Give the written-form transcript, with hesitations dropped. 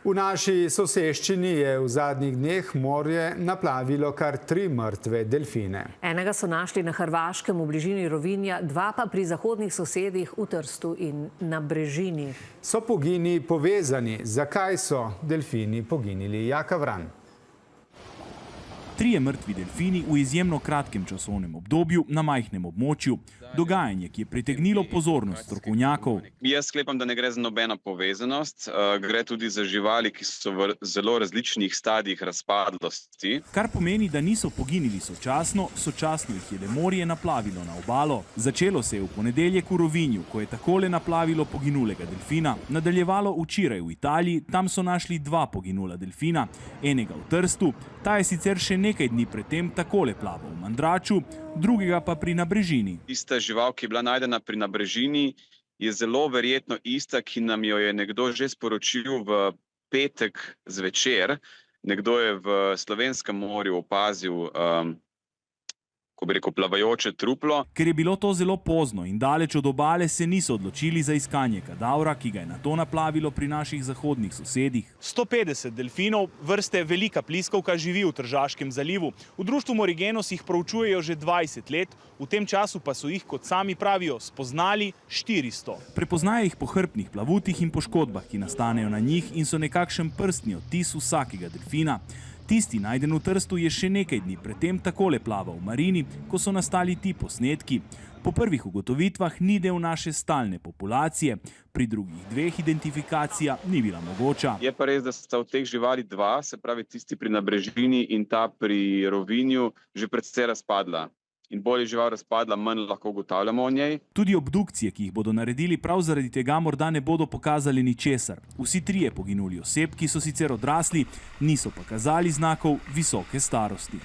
V naši soseščini je v zadnjih dneh morje naplavilo kar 3 mrtve delfine. Enega so našli na Hrvaškem v bližini Rovinja, 2 pa pri zahodnih sosedih v Trstu in na Brežini. So pogini povezani? Zakaj so delfini poginili? Jaka Vran. 3 mrtvi delfini v izjemno kratkem časovnem obdobju na majhnem območju. Dogajanje, ki je pritegnilo pozornost strokovnjakov. Jaz sklepam, da ne gre za nobeno povezanost. Gre tudi za živali, ki so v zelo različnih stadijih razpadlosti. Kar pomeni, da niso poginili sočasno jih je morje naplavilo na obalo. Začelo se je v ponedeljek v Rovinju, ko je takole naplavilo poginulega delfina. Nadaljevalo včeraj v Italiji, tam so našli 2 poginula delfina, enega v Trstu, ta je sicer še nekaj dni predtem takole plaval v Mandraču, drugega pa pri Nabrežini. Ista žival, ki je bila najdena pri Nabrežini, je zelo verjetno ista, ki nam jo je nekdo že sporočil v petek zvečer. Nekdo je v Slovenskem morju opazil, ko bi rekel, plavajoče truplo. Ker je bilo to zelo pozno in daleč od obale, se niso odločili za iskanje kadavra, ki ga je nato naplavilo pri naših zahodnih sosedih. 150 delfinov vrste velika pliskavka živi v Tržaškem zalivu. V društvu Morigenos jih proučujejo že 20 let, v tem času pa so jih, kot sami pravijo, spoznali 400. Prepoznajo jih po hrbtnih plavutih in poškodbah, ki nastanejo na njih in so nekakšen prstni odtis vsakega delfina. Tisti, najden v Trstu, je še nekaj dni predtem takole plaval v Marini, ko so nastali ti posnetki. Po prvih ugotovitvah ni del naše stalne populacije, pri drugih 2 identifikacija ni bila mogoča. Je pa res, da sta od teh živali 2, se pravi tisti pri Nabrežini in ta pri Rovinju, že precej razpadla. In bolj je žival razpadla, manj lahko ugotavljamo o njej. Tudi obdukcije, ki jih bodo naredili prav zaradi tega, morda ne bodo pokazali ničesar. Vsi 3 poginuli oseb, ki so sicer odrasli, niso pa kazali znakov visoke starosti.